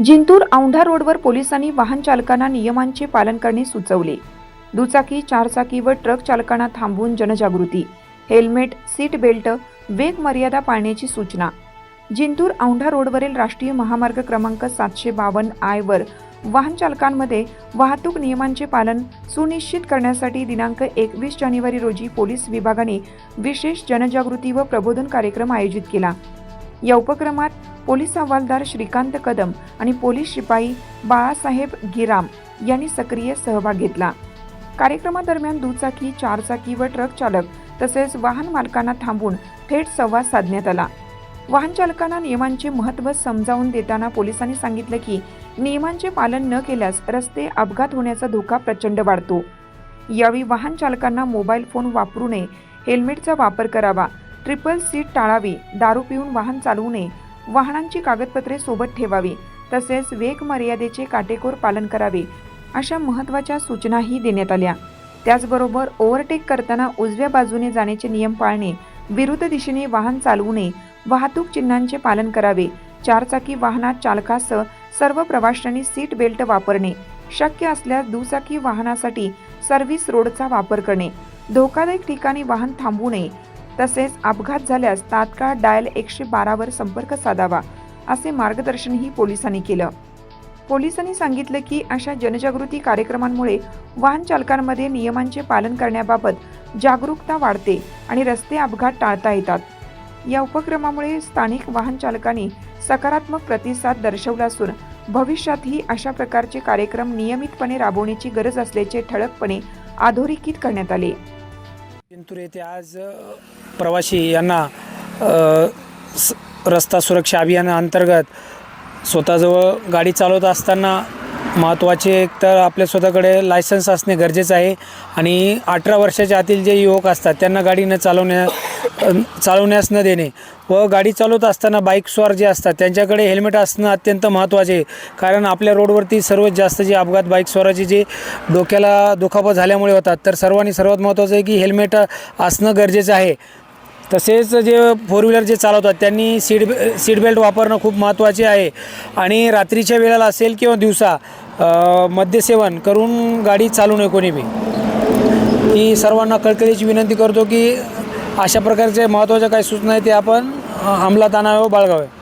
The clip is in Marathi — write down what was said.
जिंतूर औंढा रोडवर पोलिसांनी वाहन चालकांना नियमांचे पालन करणे सुचवले। दुचाकी, चारचाकी व ट्रक चालकांना थांबवून जनजागृती। हेल्मेट, सीट बेल्ट, वेग मर्यादा पाळण्याची सूचना। जिंतूर औंढा रोडवरील राष्ट्रीय महामार्ग क्रमांक 752I वर वाहन चालकांमध्ये वाहतूक नियमांचे पालन सुनिश्चित करण्यासाठी दिनांक 21 जानेवारी रोजी पोलीस विभागाने विशेष जनजागृती व प्रबोधन कार्यक्रम आयोजित केला। या उपक्रमात पोलीस हवालदार श्रीकांत कदम आणि पोलीस शिपाई बाळासाहेब गिराम यांनी सक्रिय सहभाग घेतला। कार्यक्रमादरम्यान दुचाकी, चारचाकी व ट्रक चालक तसेच वाहन मालकांना थांबवून थेट संवाद साधण्यात आला। वाहन चालकांना नियमांचे महत्त्व समजावून देताना पोलिसांनी सांगितले की नियमांचे पालन न केल्यास रस्ते अपघात होण्याचा धोका प्रचंड वाढतो। यावेळी वाहन चालकांना मोबाईल फोन वापरू नये, हेल्मेटचा वापर करावा, ट्रिपल सीट टाळावी, दारू पिऊन वाहन चालवू नये, वाहनांची कागदपत्रे सोबत ठेवावी, तसेच वेग मर्यादेचे काटेकोर पालन करावे अशा महत्त्वाच्या सूचनाही देण्यात आल्या। त्याचबरोबर ओव्हरटेक करताना उजव्या बाजूने जाण्याचे नियम पाळणे, विरुद्ध दिशेने वाहन चालवू नये, वाहतूक चिन्हांचे पालन करावे, चारचाकी वाहनात चालकासह सर्व प्रवाशांनी सीट बेल्ट वापरणे, शक्य असल्यास दुचाकी वाहनासाठी सर्व्हिस रोडचा वापर करणे, धोकादायक ठिकाणी वाहन थांबवू नये, तसेच अपघात झाल्यास तात्काळ डायल 112 वर संपर्क साधावा असे मार्गदर्शनही पोलिसांनी केलं। पोलिसांनी सांगितले की अशा जनजागृती कार्यक्रमांमुळे वाहन चालकांमध्ये नियमांचे पालन करण्याबाबत जागरूकता वाढते आणि रस्ते अपघात टाळता येतात। या उपक्रमामुळे स्थानिक वाहन चालकांनी सकारात्मक प्रतिसाद दर्शवला असून भविष्यातही अशा प्रकारचे कार्यक्रम नियमितपणे राबवण्याची गरज असल्याचे ठळकपणे अधोरेखित करण्यात आले। जिंतूर येथे आज प्रवासी यांना रस्ता सुरक्षा अभियानाअंतर्गत स्वतःजवळ गाडी चालवत असताना महत्त्वाचे एक तर आपल्या स्वतःकडे लायसन्स असणे गरजेचं आहे आणि 18 वर्षाच्या आतील जे युवक असतात त्यांना गाडी चालवण्यास न देणे व गाडी चालवत असताना बाईक स्वार जे असतात त्यांच्याकडे हेल्मेट असणं अत्यंत महत्त्वाचे आहे। कारण आपल्या रोडवरती सर्वात जास्त जे अपघात बाईक स्वाराचे जे डोक्याला दुखापत झाल्यामुळे होतात, तर सर्वात महत्त्वाचं आहे की हेल्मेट असणं गरजेचं आहे। तसेच जे फोर व्हीलर जे चालवतात त्यांनी सीट बेल्ट वापरणं खूप महत्त्वाचे आहे आणि रात्रीच्या वेळेला असेल किंवा दिवसा मद्यसेवन करून गाडी चालवू नये कोणी बी। ही सर्वांना कळकळीची विनंती करतो की अशा प्रकारचे महत्त्वाच्या काही सूचना आहेत ते आपण अंमलात आणावे व बाळगावे।